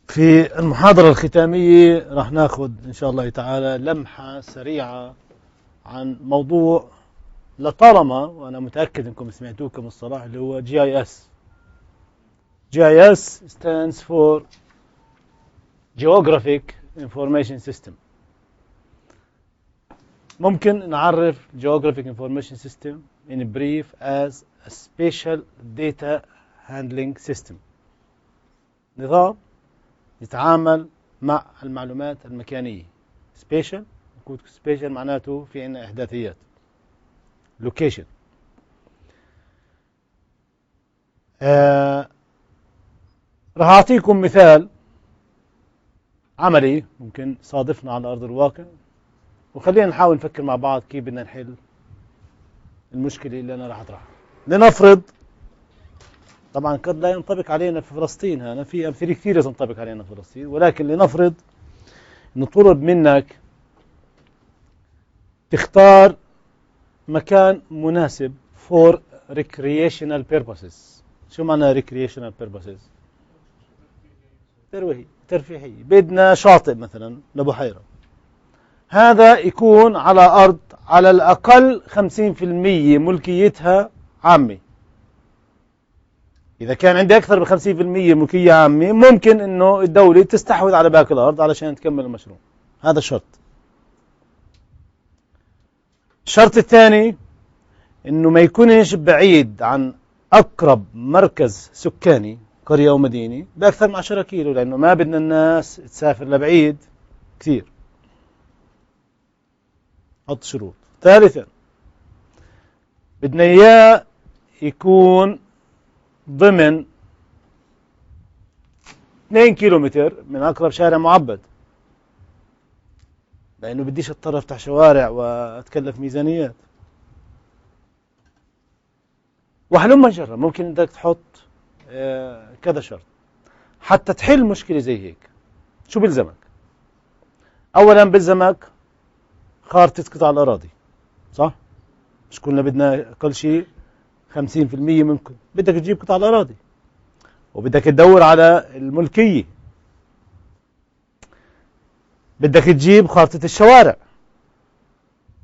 في المحاضرة الختامية راح ناخذ إن شاء الله تعالى لمحة سريعة عن موضوع لطالما وأنا متأكد أنكم سمعتوه كمصطلح اللي هو GIS. GIS stands for Geographic Information System. ممكن نعرف Geographic Information System in brief as a spatial data handling system. نظام يتعامل مع المعلومات المكانية. Spatial معناته في عنا إحداثيات. Location. راح أعطيكم مثال عملي ممكن صادفنا على أرض الواقع، وخلينا نحاول نفكر مع بعض كيف بدنا نحل المشكلة اللي أنا راح أطرحها. لنفرض طبعا قد لا ينطبق علينا في فلسطين، هنا في أمثلة كثيرة تنطبق علينا في فلسطين، ولكن لنفرض إنه طلب منك تختار مكان مناسب for recreational purposes. شو معنى recreational purposes؟ ترفيهي. بدنا شاطئ مثلا لبحيرة، هذا يكون على أرض على الأقل 50% ملكيتها عامة. إذا كان عندي أكثر من 50% ملكية عامة ممكن إنه الدولة تستحوذ على باقي الأرض علشان تكمل المشروع. هذا شرط. الشرط الثاني إنه ما يكونش بعيد عن أقرب مركز سكاني قرية أو مدينة بأكثر من 10 كيلو، لأنه ما بدنا الناس تسافر لبعيد كثير. حط شروط. ثالثا بدنا إياه يكون ضمن 2 كيلومتر من أقرب شارع معبد، لأنه بديش أضطر أفتح شوارع وأتكلف ميزانيات. وحلما جرى ممكن أنك تحط كذا شرط حتى تحل مشكلة زي هيك. شو بلزمك؟ أولا بلزمك خارطة قطع الأراضي، صح؟ مش كلنا بدنا أقل شيء 50% ممكن. بدك تجيب قطع الأراضي وبدك تدور على الملكية، بدك تجيب خارطة الشوارع.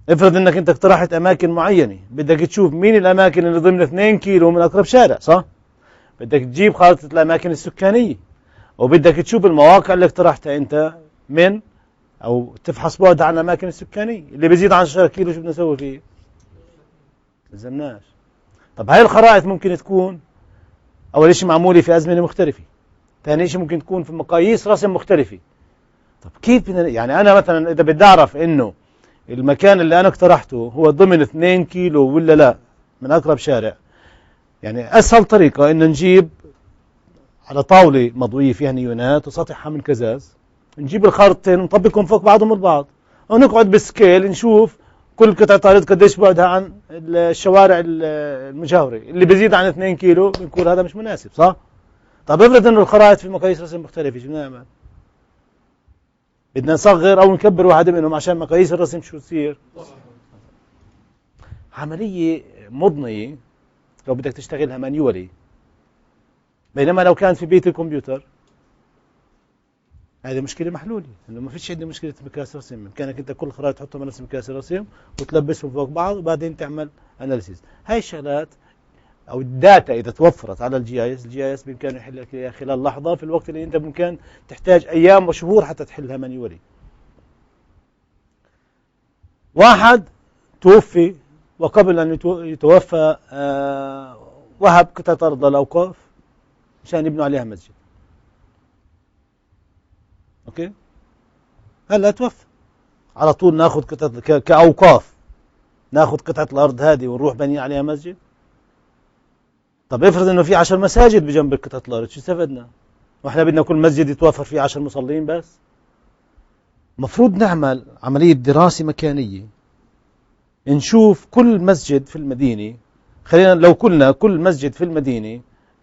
افرض انك انت اقترحت اماكن معينة، بدك تشوف مين الاماكن اللي ضمن 2 كيلو من اقرب شارع، صح؟ بدك تجيب خارطة الاماكن السكانية، وبدك تشوف المواقع اللي اقترحتها انت من او تفحص بعدها عن الاماكن السكانية. اللي بيزيد عن 10 كيلو شو بدنا نسوي فيه؟ لزمناش. طب هاي الخرائط ممكن تكون اول شيء معمولة في ازمنة مختلفة، ثاني شيء ممكن تكون في مقاييس رسم مختلفة. طب كيف يعني انا مثلا اذا بدي اعرف انه المكان اللي انا اقترحته هو ضمن 2 كيلو ولا لا من اقرب شارع، يعني اسهل طريقة انه نجيب على طاولة مضوية فيها نيونات وسطحها من كزاز، نجيب الخارطتين ونطبقهم فوق بعضهم البعض، ونقعد بالسكيل نشوف كل قطعة أرض قديش بعدها عن الشوارع المجاورة. اللي بيزيد عن 2 كيلو بنقول هذا مش مناسب، صح؟ طب افرض انه الخرائط في مقاييس رسم مختلفة، شو بدنا نعمل؟ بدنا نصغر او نكبر واحد منهم عشان مقاييس الرسم شو تصير؟ عملية مضنية لو بدك تشتغلها مانيولي، بينما لو كان في بيت الكمبيوتر هذه مشكلة محلولة. انه ما فيش عندي مشكلة مقياس رسم، بامكانك انت كل خرائط تحطهم على نفس مقياس الرسم وتلبسهم فوق بعض وبعدين تعمل اناليسيز. هاي الشغلات او الداتا اذا توفرت على الجي اي اس بامكانه يحل لك اياها خلال لحظة، في الوقت اللي انت ممكن تحتاج ايام وشهور حتى تحلها مانيولي. واحد توفي وقبل ان يتوفى وهب قطعة ارض للاوقاف عشان يبنوا عليها مسجد. اوكي، هلا توفى على طول ناخذ قطعة كاوقاف، ناخذ قطعة الارض هذه ونروح بني عليها مسجد؟ طب افرض انه في 10 مساجد بجنب قطعة الارض، شو استفدنا؟ واحنا بدنا كل مسجد يتوفر فيه 10 مصلين بس؟ مفروض نعمل عملية دراسة مكانية، نشوف كل مسجد في المدينة، خلينا لو قلنا كل مسجد في المدينة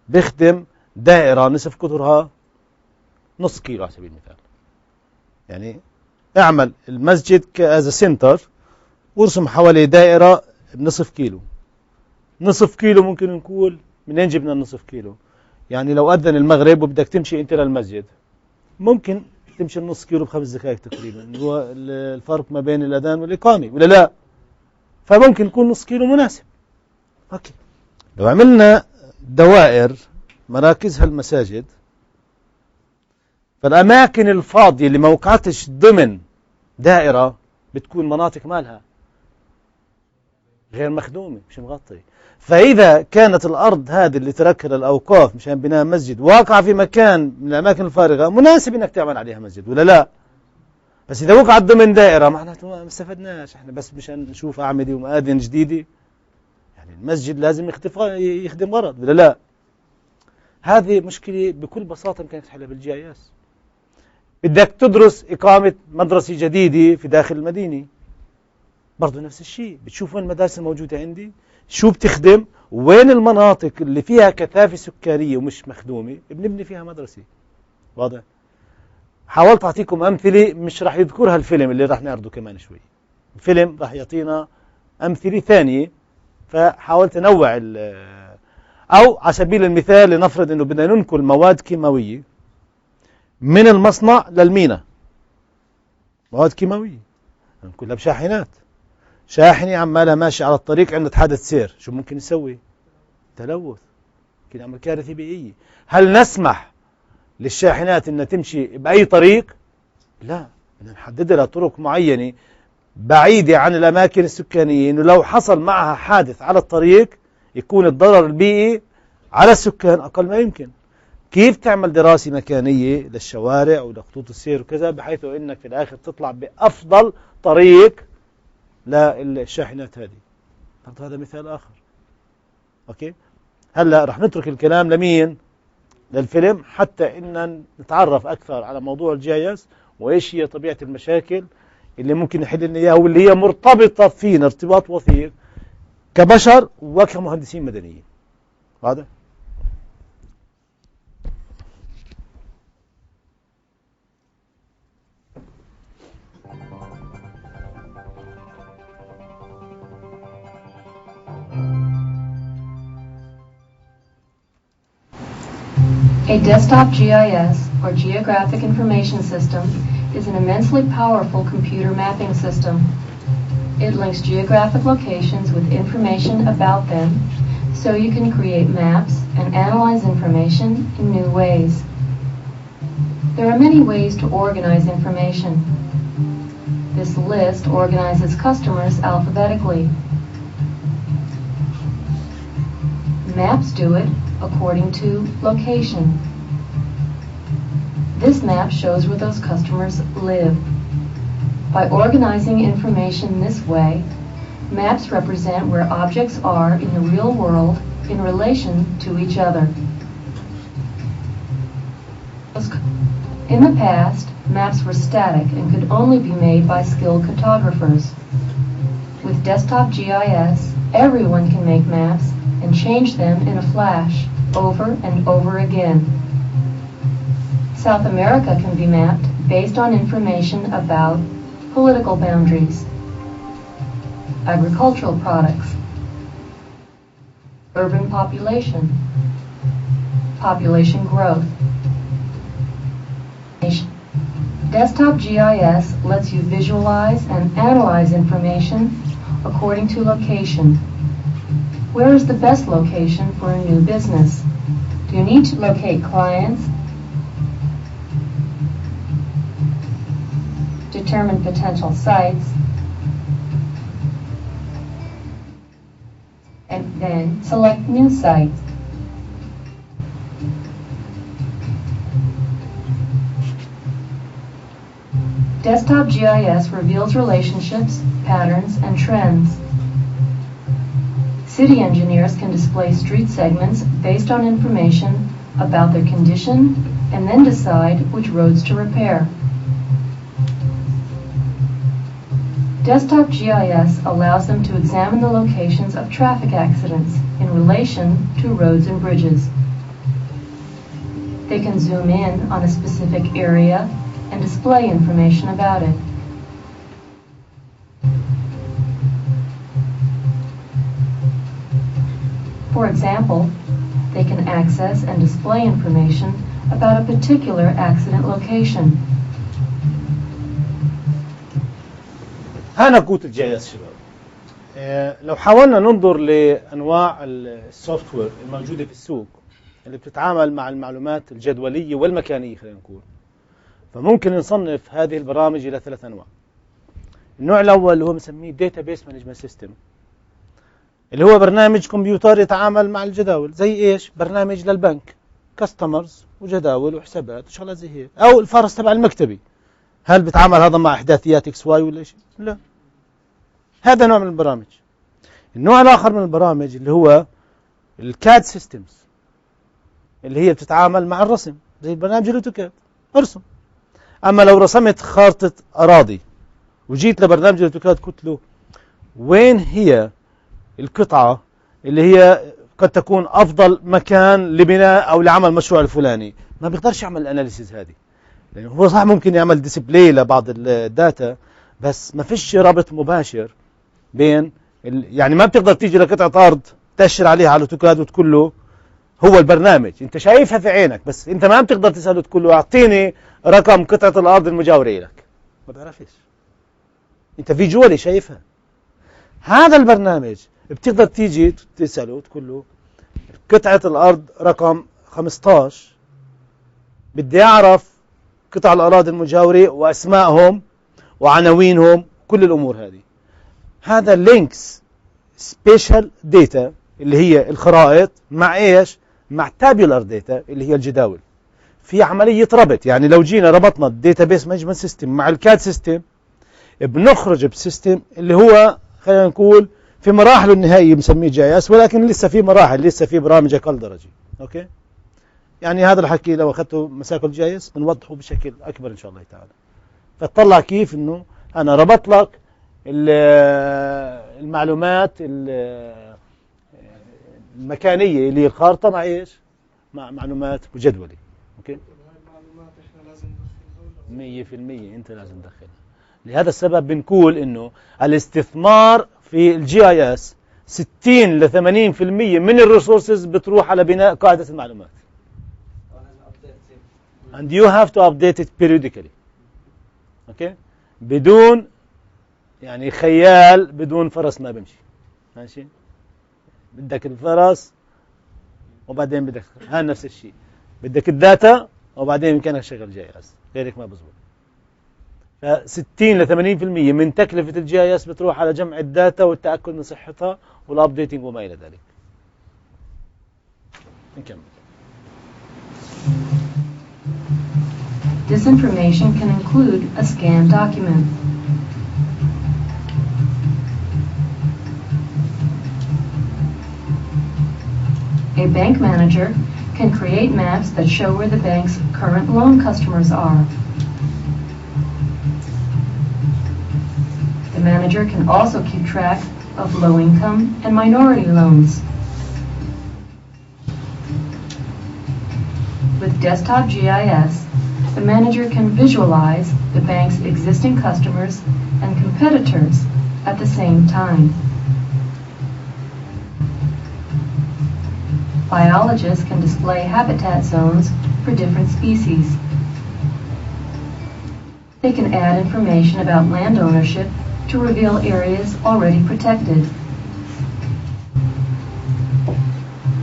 بيخدم دائرة نصف قطرها نص كيلو على سبيل المثال. يعني اعمل المسجد كأز سنتر وارسم حوالي دائرة بنصف كيلو. نصف كيلو ممكن نقول منين جبنا النصف كيلو؟ يعني لو أذن المغرب وبدك تمشي أنت للمسجد ممكن تمشي النص كيلو ب5 دقائق تقريبا، هو الفرق ما بين الأذان والإقامة ولا لا؟ فممكن يكون نص كيلو مناسب. أوكي. لو عملنا دوائر مراكزها المساجد، فالأماكن الفاضية اللي موقعتش ضمن دائرة بتكون مناطق مالها غير مخدومة، مش مغطية. فإذا كانت الأرض هذه اللي تركها للأوقاف مشان بناء مسجد واقعة في مكان من الأماكن الفارغة، مناسب إنك تعمل عليها مسجد ولا لا؟ بس إذا وقعت ضمن دائرة معناته ما استفدناش، إحنا بس مشان نشوف أعمدة ومآذن جديدة. يعني المسجد لازم يخدم غرض ولا لا؟ هذه مشكلة بكل بساطة ممكن تحلها بالGIS. بدك تدرس إقامة مدرسة جديدة في داخل المدينة، برضو نفس الشيء، بتشوف وين المدارس الموجودة عندي، شو بتخدم، وين المناطق اللي فيها كثافة سكانية ومش مخدومة بنبني فيها مدرسة. واضح؟ حاولت أعطيكم أمثلة مش راح يذكرها الفيلم اللي راح نعرضه كمان شوي. الفيلم راح يعطينا أمثلة ثانية، فحاولت أنوع أو على سبيل المثال لنفرض أنه بدنا ننقل مواد كيماوية من المصنع للمينا، مواد كيماوية ننقلها بشاحنات، شاحنة عمالها ماشي على الطريق عند حادث سير، شو ممكن يسوي؟ تلوث، ممكن يعمل كارثة بيئية. هل نسمح للشاحنات أنها تمشي بأي طريق؟ لا، بدنا نحدد لها طرق معينة بعيدة عن الأماكن السكانية، إنه لو حصل معها حادث على الطريق يكون الضرر البيئي على السكان أقل ما يمكن. كيف تعمل دراسة مكانية للشوارع ولخطوط السير وكذا بحيث إنك في الآخر تطلع بأفضل طريق للشاحنات هذه. هذا مثال آخر. أوكي. هلا رح نترك الكلام لمين؟ للفيلم، حتى إن نتعرف أكثر على موضوع الGIS وإيش هي طبيعة المشاكل اللي ممكن نحل لنا إياها واللي هي مرتبطة فينا ارتباط وثيق كبشر وكمهندسين مدنيين. واضح؟ A desktop GIS, or Geographic Information System, is an immensely powerful computer mapping system. It links geographic locations with information about them, so you can create maps and analyze information in new ways. There are many ways to organize information. This list organizes customers alphabetically. Maps do it according to location. This map shows where those customers live. By organizing information this way, maps represent where objects are in the real world in relation to each other. In the past, maps were static and could only be made by skilled cartographers. With desktop GIS, everyone can make maps and change them in a flash over and over again. South America can be mapped based on information about political boundaries, agricultural products, urban population, population growth. Desktop GIS lets you visualize and analyze information according to location. Where is the best location for a new business? Do you need to locate clients, determine potential sites, and then select new sites? Desktop GIS reveals relationships, patterns, and trends. City engineers can display street segments based on information about their condition and then decide which roads to repair. Desktop GIS allows them to examine the locations of traffic accidents in relation to roads and bridges. They can zoom in on a specific area and display information about it. For example, they can access and display information about a particular accident location. هنا قوة الجي اس شباب. لو حاولنا ننظر لأنواع السوفت وير الموجودة في السوق اللي بتتعامل مع المعلومات الجدولية والمكانية، خلينا نقول، فممكن نصنف هذه البرامج إلى 3 أنواع. النوع الأول اللي هو بنسميه Database Management System، اللي هو برنامج كمبيوتر يتعامل مع الجداول، زي إيش؟ برنامج للبنك، كاستمرز وجداول وحسابات وشغلات زي هيك، أو الفارس تبع المكتبي. هل بتعامل هذا مع إحداثيات إكس واي ولا شيء؟ لا. هذا نوع من البرامج. النوع الآخر من البرامج اللي هو الكاد سيستمز، اللي هي بتتعامل مع الرسم، زي البرنامج الأوتوكاد، ارسم. أما لو رسمت خارطة أراضي وجيت لبرنامج الأوتوكاد قلت له وين هي القطعة اللي هي قد تكون أفضل مكان لبناء أو لعمل مشروع الفلاني، ما بيقدرش يعمل الأناليسيز هذه، لأنه هو صح ممكن يعمل ديسبلاي لبعض الداتا، بس ما فيش رابط مباشر بين يعني ما بتقدر تيجي لقطعة أرض تأشر عليها على الأوتوكاد وتقول له هو البرنامج أنت شايفها في عينك، بس أنت ما بتقدر تسأله تقول له أعطيني رقم قطعة الأرض المجاورة لك، ما بيعرفش. أنت في جولي شايفها. هذا البرنامج بتقدر تيجي تسأله تقول له قطعة الأرض رقم 15 بدي أعرف قطع الأراضي المجاورة وأسمائهم وعناوينهم، كل الأمور هذه. هذا لينكس سبيشال داتا اللي هي الخرائط مع إيش؟ مع تابيولار داتا اللي هي الجداول. في عملية ربط، يعني لو جينا ربطنا الداتابيس مانجمنت سيستم مع الكاد سيستم بنخرج بسيستم اللي هو خلينا نقول في مراحله النهائية بنسميه جي اس، ولكن لسه في مراحل، لسه في برامج أقل درجة. أوكي؟ يعني هذا الحكي لو أخذته مساك الجي اس بنوضحه بشكل أكبر إن شاء الله تعالى. فتطلع كيف إنه أنا ربط لك المعلومات المكانية اللي هي الخارطة مع إيش؟ مع معلومات مجدولة. أوكي؟ المعلومات إحنا لازم ندخلها 100% أنت لازم تدخلها. لهذا السبب بنقول إنه الاستثمار في الجي اي اس 60 ل 80% من الريسورسز بتروح على بناء قاعدة المعلومات. And you have to update it periodically. أوكي؟ بدون يعني خيال، بدون فرس ما بمشي. ماشي؟ بدك الفرس وبعدين بدك نفس الشيء. بدك الداتا وبعدين يمكنك تشغل جي اس، غيرك ما بزبط. ف 60 ل 80% من تكلفة الجي اي اس بتروح على جمع الداتا والتأكد من صحتها والابديتنج وما إلى ذلك. نكمل. This information can include a scanned document. A bank manager can create maps that show where the bank's current loan customers are. The manager can also keep track of low-income and minority loans. With Desktop GIS, the manager can visualize the bank's existing customers and competitors at the same time. Biologists can display habitat zones for different species. They can add information about land ownership to reveal areas already protected,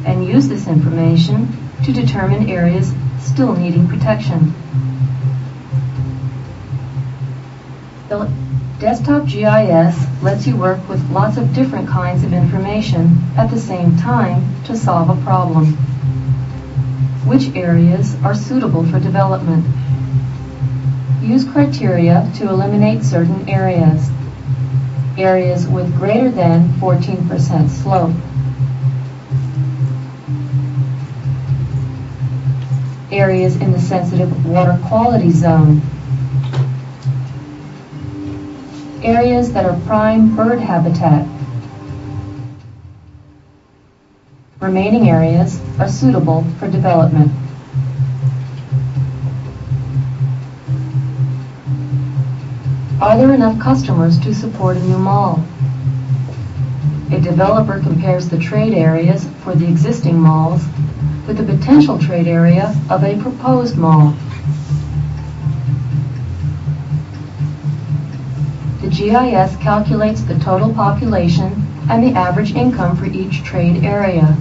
and use this information to determine areas still needing protection. The Desktop GIS lets you work with lots of different kinds of information at the same time to solve a problem. Which areas are suitable for development? Use criteria to eliminate certain areas. Areas with greater than 14% slope. Areas in the sensitive water quality zone. Areas that are prime bird habitat. Remaining areas are suitable for development. Are there enough customers to support a new mall? A developer compares the trade areas for the existing malls, with the potential trade area of a proposed mall. The GIS calculates the total population and the average income for each trade area.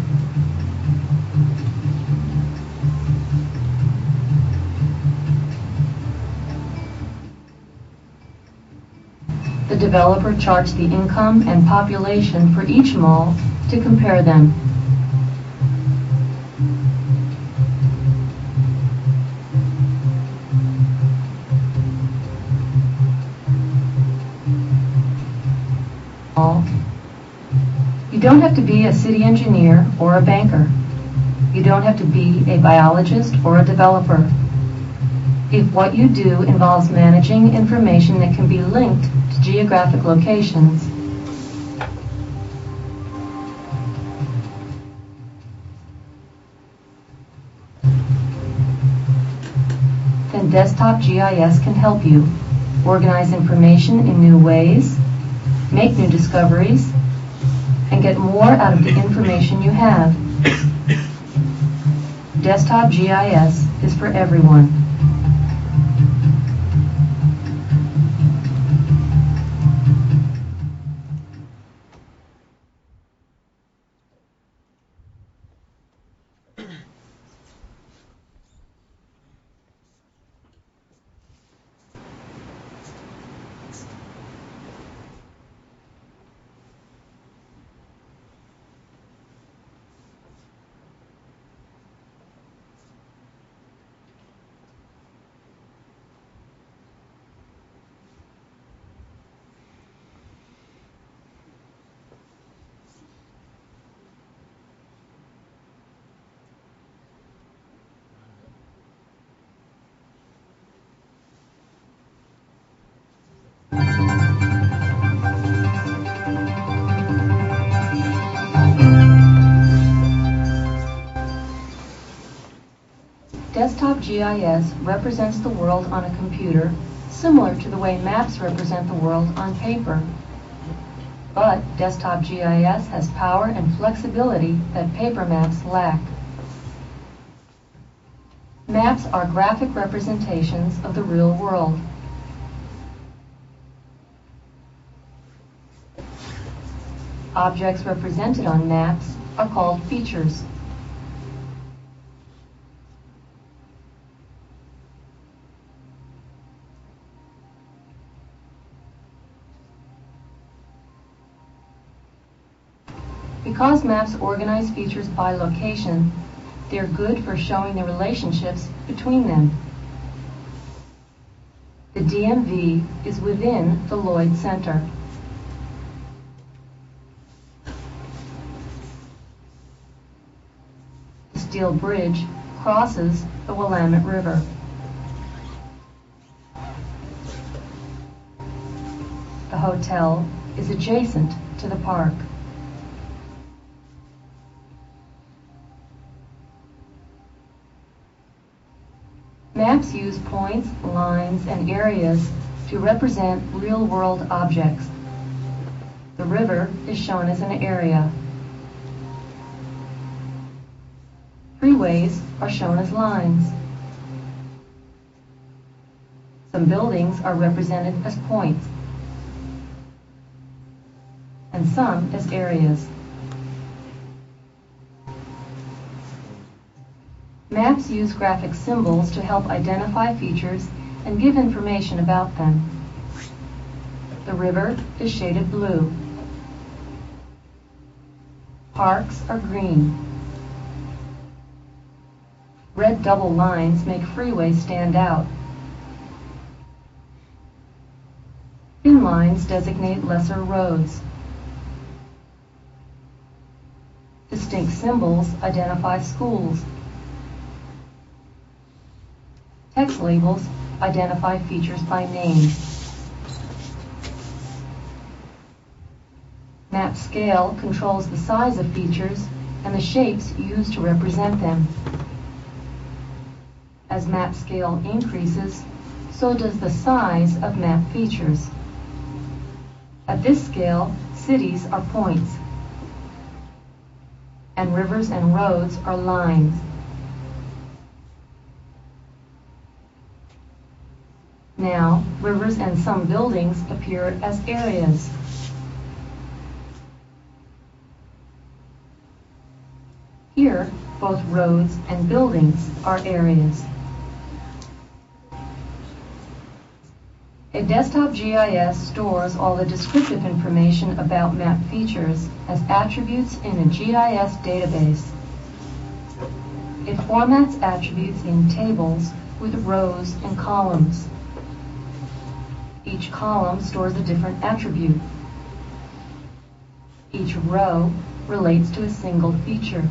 The developer charts the income and population for each mall to compare them. You don't have to be a city engineer or a banker. You don't have to be a biologist or a developer. If what you do involves managing information that can be linked to geographic locations, then Desktop GIS can help you organize information in new ways, make new discoveries, and get more out of the information you have. Desktop GIS is for everyone. Desktop GIS represents the world on a computer, similar to the way maps represent the world on paper. But Desktop GIS has power and flexibility that paper maps lack. Maps are graphic representations of the real world. Objects represented on maps are called features. Because maps organize features by location, they're good for showing the relationships between them. The DMV is within the Lloyd Center. The steel bridge crosses the Willamette River. The hotel is adjacent to the park. Maps use points, lines, and areas to represent real-world objects. The river is shown as an area. Freeways are shown as lines. Some buildings are represented as points, and some as areas. Maps use graphic symbols to help identify features and give information about them. The river is shaded blue. Parks are green. Red double lines make freeways stand out. Thin lines designate lesser roads. Distinct symbols identify schools. Text labels identify features by name. Map scale controls the size of features and the shapes used to represent them. As map scale increases, so does the size of map features. At this scale, cities are points, and rivers and roads are lines. Now, rivers and some buildings appear as areas. Here, both roads and buildings are areas. A desktop GIS stores all the descriptive information about map features as attributes in a GIS database. It formats attributes in tables with rows and columns. Each column stores a different attribute. Each row relates to a single feature.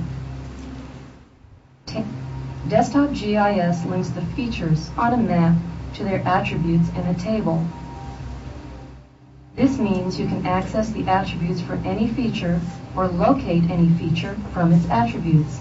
Desktop GIS links the features on a map to their attributes in a table. This means you can access the attributes for any feature or locate any feature from its attributes.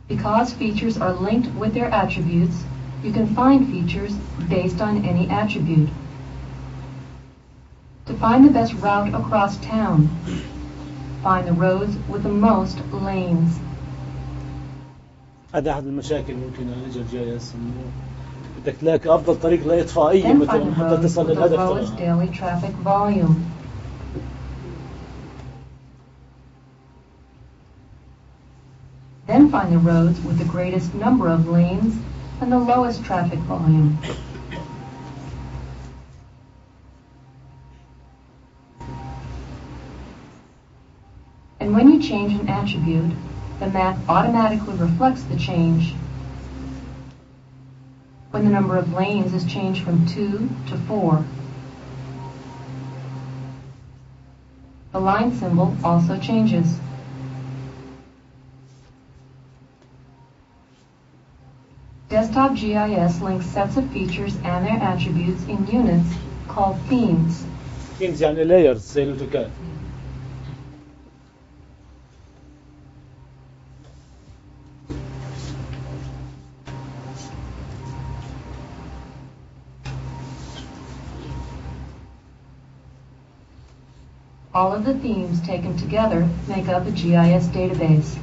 Because features are linked with their attributes, you can find features based on any attribute. To find the best route across town, find the roads with the most lanes. هذا أحد المشاكل ممكن نجد GIS إنه بدك تلاقي أفضل طريق لإطفائية Then find مثلا the حتى roads تصل with the للهدف lowest تبعها. daily traffic volume. Then find the roads with the greatest number of lanes and the lowest traffic volume. And when you change an attribute, the map automatically reflects the change. When the number of lanes is changed from 2 to 4. The line symbol also changes. Desktop GIS links sets of features and their attributes in units called themes. Themes يعني layers زي الأوتوكاد. All of the themes taken together make up a GIS database.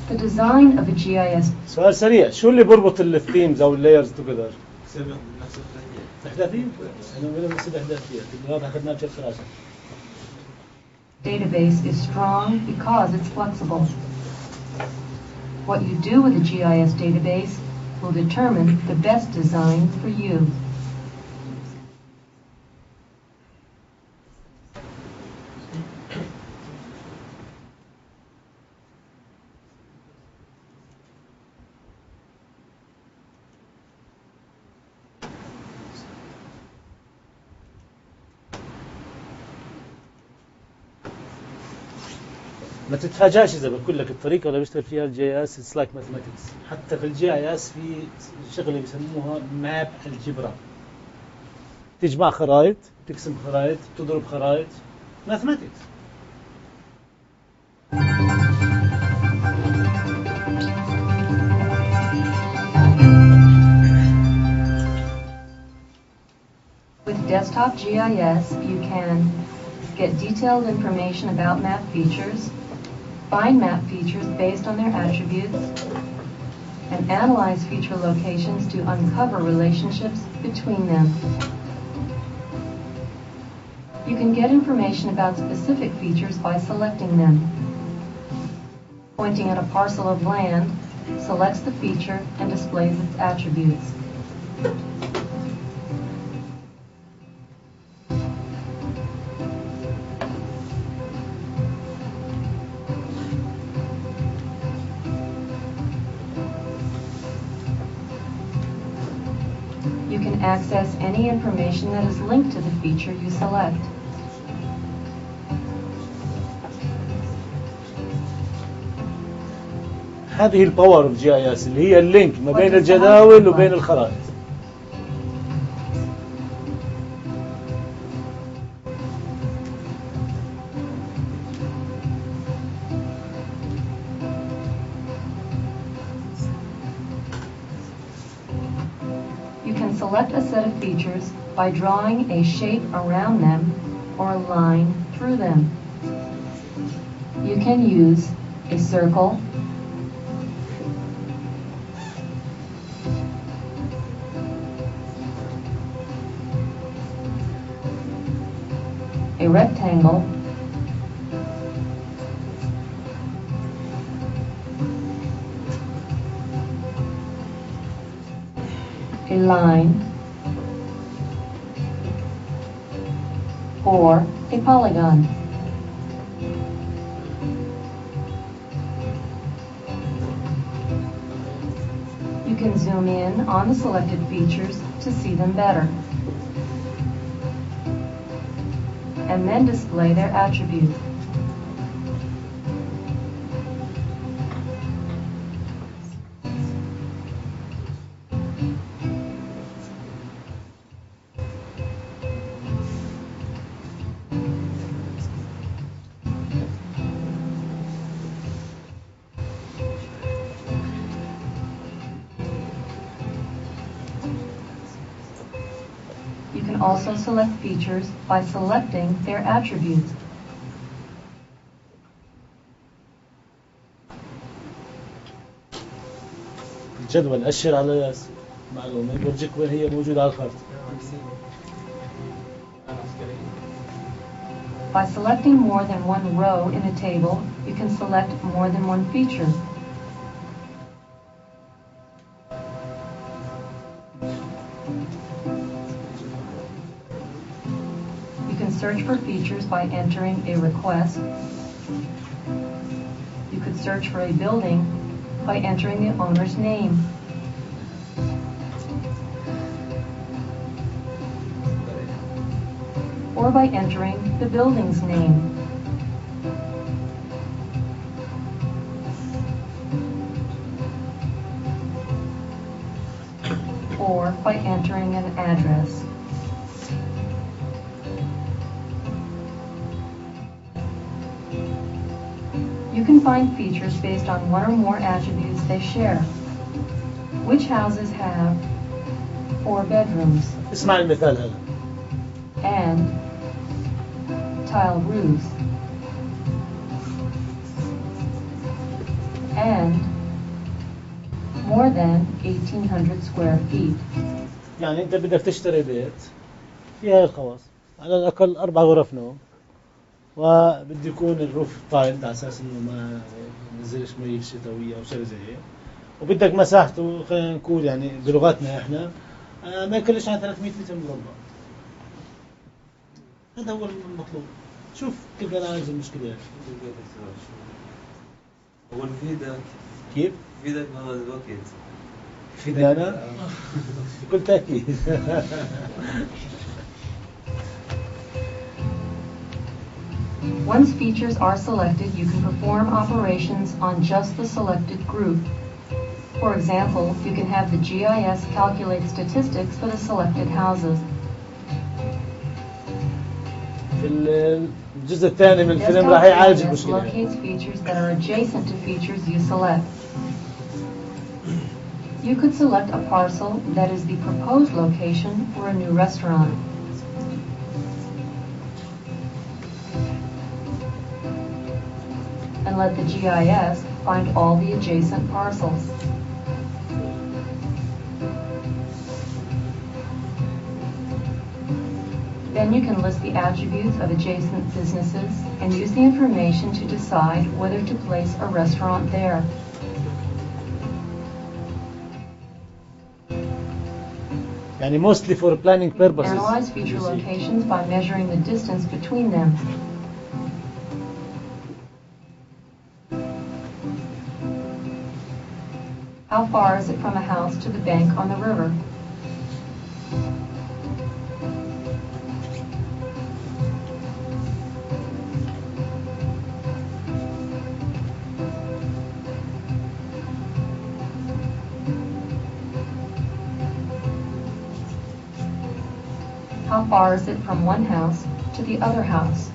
The design of a GIS سؤال سريع، شو اللي بربط الثيمز أو اللايرز توجذر؟ سبب نفس الثانية. الإحداثية؟ أنا بدنا نصير إحداثية، واضح أخذناها بشكل خلاصة. database is strong because it's flexible. What you do with a GIS database will determine the best design for you. ما تتفاجأش إذا بقول لك الطريقة اللي بيشتغل فيها الجي اس اتس لايك ماثماتكس. حتى في الجي اي اس في شغله بيسموها ماب الجبرا. تجمع خرائط، تقسم خرائط، تضرب خرائط، ماثماتكس. With desktop GIS, you can get detailed information about map features, find map features based on their attributes, and analyze feature locations to uncover relationships between them. You can get information about specific features by selecting them. Pointing at a parcel of land selects the feature and displays its attributes. You can access any information that is linked to the feature you select. هذه الباور اوف جي اي اس اللي هي اللينك ما بين الجداول وبين الخرائط. select a set of features by drawing a shape around them or a line through them. You can use a circle, a rectangle, a line, or a polygon. You can zoom in on the selected features to see them better, and then display their attributes. You can also select features by selecting their attributes. الجدول أشر على معلومة يورجيك وين هي موجودة على الخريطة. By selecting more than one row in a table, you can select more than one feature. You can search for features by entering a request. You could search for a building by entering the owner's name. Or by entering the building's name. Or by entering an address. You can find features based on one or more attributes they share. Which houses have 4 bedrooms اسمع المثال هذا. and tile roofs and more than 1,800 square feet. يعني أنت بدك تشتري بيت فيها هاي الخواص، على الأقل 4 غرف نوم، وبده يكون الروف طايل على أساس إنه ما ينزلش مي شتوية أو شيء زي هيك، وبدك مساحته خلينا نقول يعني بلغتنا إحنا ما يقلش عن 300 متر مربع. هذا هو المطلوب. شوف كيف أنا عايز المشكلة. هو الفيدا كيف؟ فيدا ما هو الوقت في أنا بكل تأكيد. Once features are selected, you can perform operations on just the selected group. For example, you can have the GIS calculate statistics for the selected houses. في الجزء الثاني من الفيلم راح يعالج Desktop GIS المشكلة. locates features that are adjacent to features you select. You could select a parcel that is the proposed location for a new restaurant. And let the GIS find all the adjacent parcels. Then you can list the attributes of adjacent businesses and use the information to decide whether to place a restaurant there. يعني mostly for planning purposes. Analyze future locations by measuring the distance between them. How far is it from a house to the bank on the river? How far is it from one house to the other house?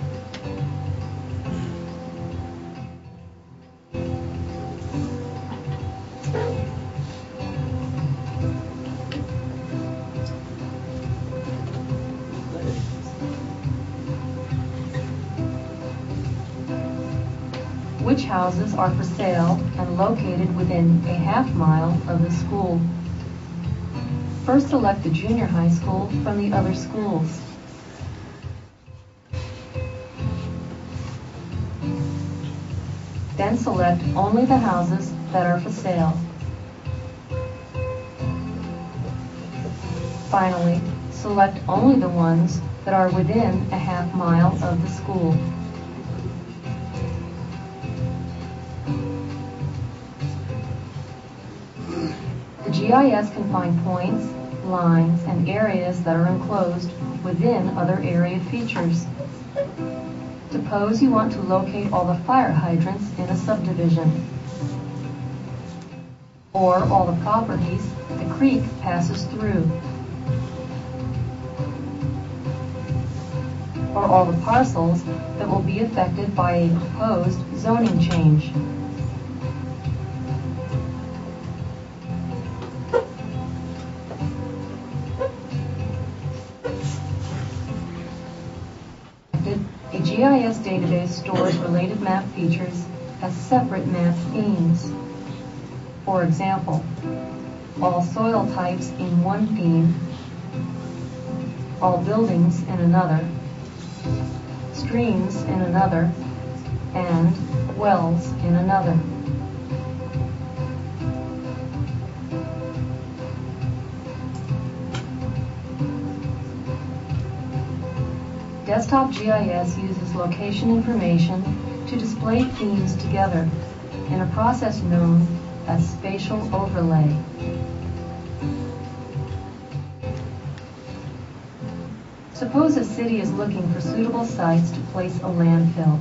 which houses are for sale and located within a half-mile of the school. First select the junior high school from the other schools. Then select only the houses that are for sale. Finally, select only the ones that are within a half-mile of the school. The GIS can find points, lines, and areas that are enclosed within other area features. Suppose you want to locate all the fire hydrants in a subdivision, or all the properties the creek passes through, or all the parcels that will be affected by a proposed zoning change. A GIS database stores related map features as separate map themes. For example, all soil types in one theme, all buildings in another, streams in another, and wells in another. Desktop GIS uses location information to display themes together in a process known as spatial overlay. Suppose a city is looking for suitable sites to place a landfill.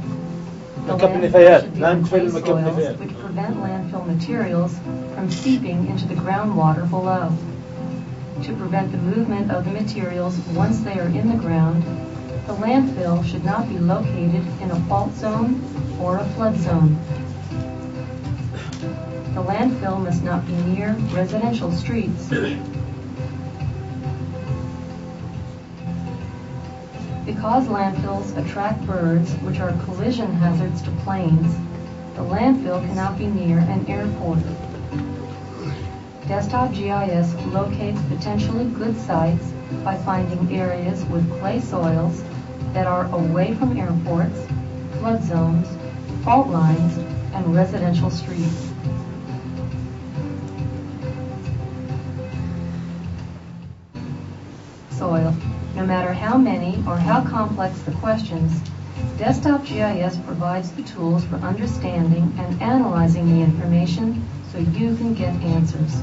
The landfill should be on clay soils which prevent landfill materials from seeping into the groundwater below. To prevent the movement of the materials once they are in the ground, the landfill should not be located in a fault zone or a flood zone. The landfill must not be near residential streets. Because landfills attract birds, which are collision hazards to planes, the landfill cannot be near an airport. Desktop GIS locates potentially good sites by finding areas with clay soils that are away from airports, flood zones, fault lines, and residential streets. Soil. No matter how many or how complex the questions, Desktop GIS provides the tools for understanding and analyzing the information so you can get answers.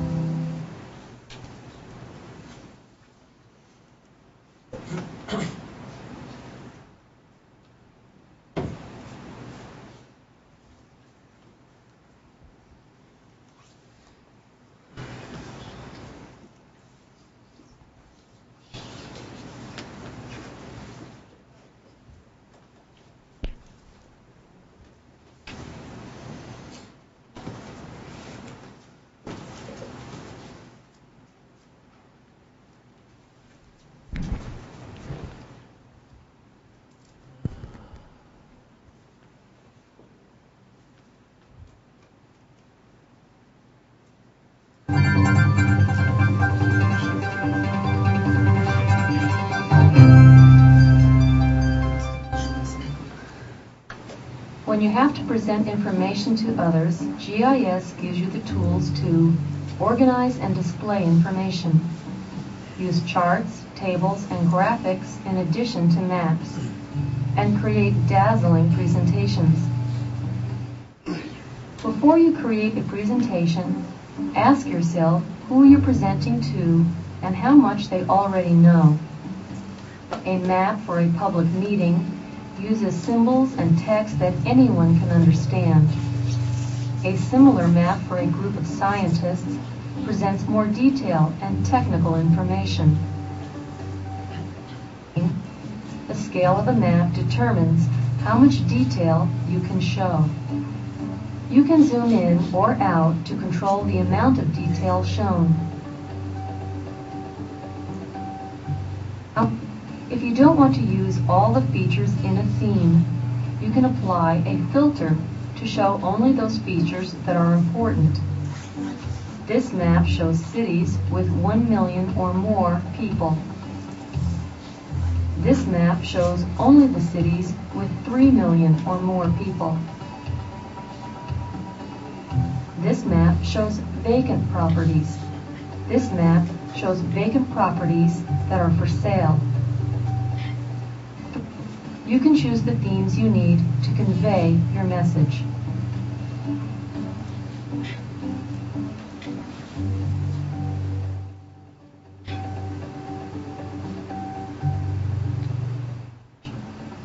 When you have to present information to others, GIS gives you the tools to organize and display information, use charts, tables, and graphics in addition to maps, and create dazzling presentations. Before you create a presentation, ask yourself who you're presenting to and how much they already know. A map for a public meeting uses symbols and text that anyone can understand. A similar map for a group of scientists presents more detail and technical information. The scale of a map determines how much detail you can show. You can zoom in or out to control the amount of detail shown. If you don't want to use all the features in a theme, you can apply a filter to show only those features that are important. This map shows cities with 1 million or more people. This map shows only the cities with 3 million or more people. This map shows vacant properties. This map shows vacant properties that are for sale. You can choose the themes you need to convey your message.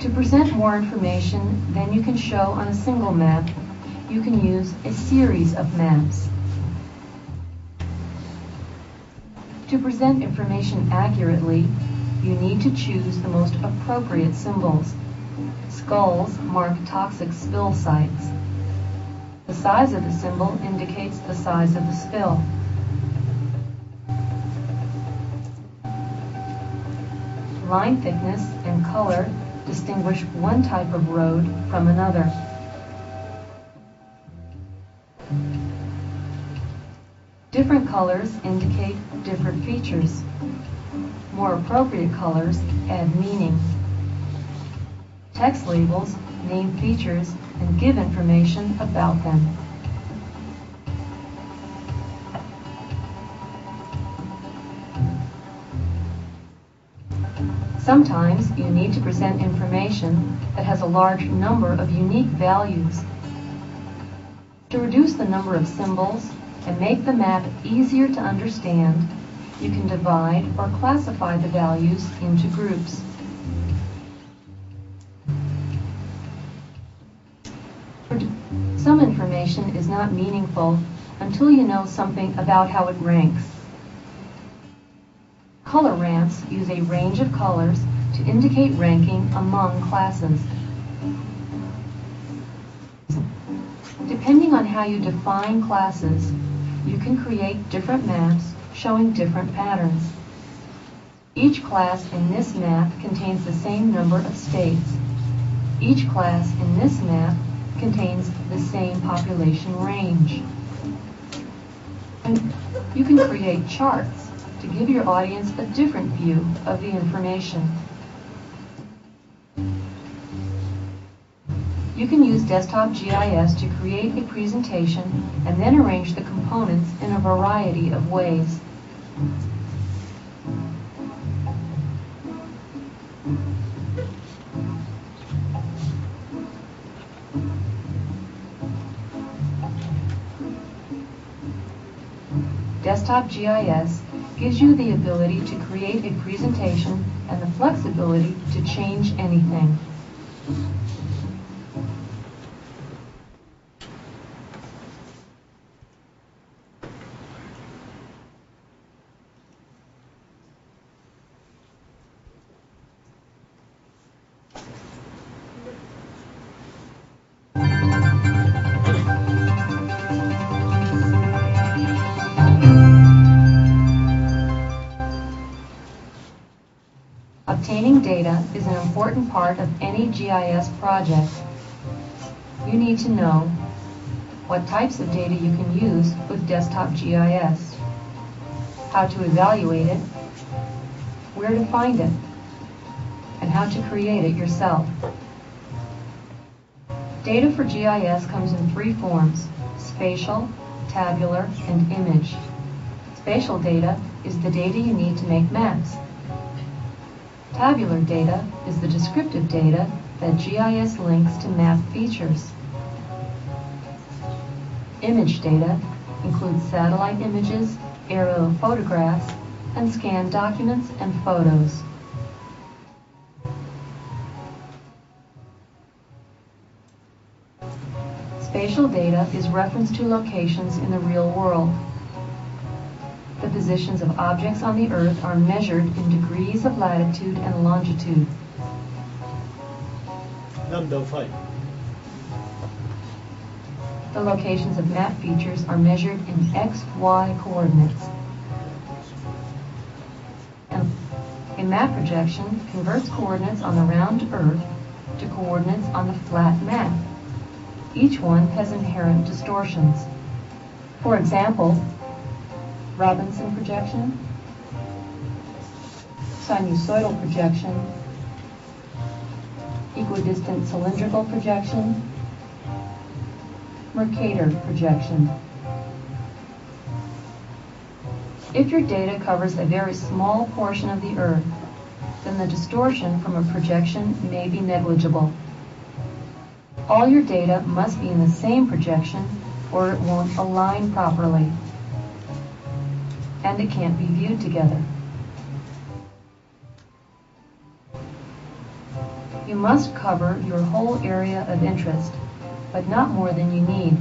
To present more information than you can show on a single map, you can use a series of maps. To present information accurately, you need to choose the most appropriate symbols. Skulls mark toxic spill sites. The size of the symbol indicates the size of the spill. Line thickness and color distinguish one type of road from another. Different colors indicate different features. More appropriate colors add meaning. Text labels name features and give information about them. Sometimes you need to present information that has a large number of unique values. To reduce the number of symbols and make the map easier to understand, you can divide or classify the values into groups. Some information is not meaningful until you know something about how it ranks. Color ramps use a range of colors to indicate ranking among classes. Depending on how you define classes, you can create different maps showing different patterns. Each class in this map contains the same number of states. Each class in this map contains the same population range. And you can create charts to give your audience a different view of the information. You can use Desktop GIS to create a presentation and then arrange the components in a variety of ways. Desktop GIS gives you the ability to create a presentation and the flexibility to change anything. Obtaining data is an important part of any GIS project. You need to know what types of data you can use with Desktop GIS, how to evaluate it, where to find it, and how to create it yourself. Data for GIS comes in three forms: spatial, tabular, and image. Spatial data is the data you need to make maps. Tabular data is the descriptive data that GIS links to map features. Image data includes satellite images, aerial photographs, and scanned documents and photos. Spatial data is reference to locations in the real world. The positions of objects on the Earth are measured in degrees of latitude and longitude. نبدأ فاي. The locations of map features are measured in X, Y coordinates. And a map projection converts coordinates on the round Earth to coordinates on the flat map. Each one has inherent distortions. For example, Robinson projection, sinusoidal projection, equidistant cylindrical projection, Mercator projection. If your data covers a very small portion of the Earth, then the distortion from a projection may be negligible. All your data must be in the same projection or it won't align properly, and it can't be viewed together. You must cover your whole area of interest, but not more than you need.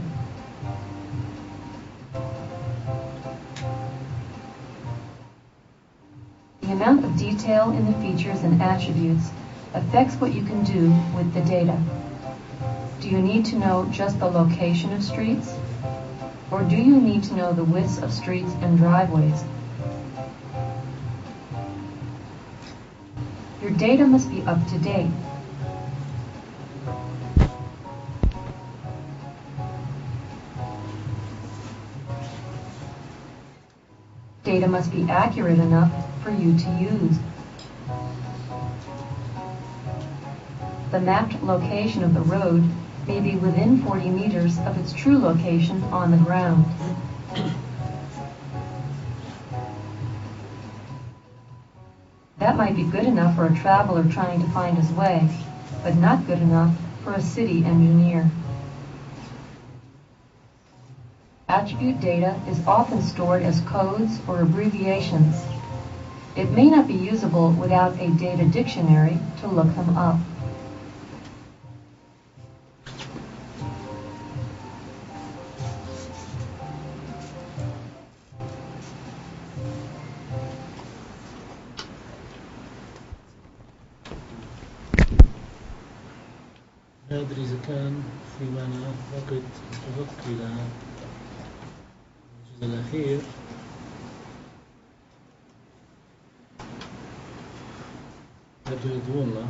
The amount of detail in the features and attributes affects what you can do with the data. Do you need to know just the location of streets? Or do you need to know the widths of streets and driveways? Your data must be up to date. Data must be accurate enough for you to use. The mapped location of the road may be within 40 meters of its true location on the ground. That might be good enough for a traveler trying to find his way, but not good enough for a city engineer. Attribute data is often stored as codes or abbreviations. It may not be usable without a data dictionary to look them up. لا أدري إذا كان في معنا وقت تغطي الجزء الأخير. يبدو يطولنا.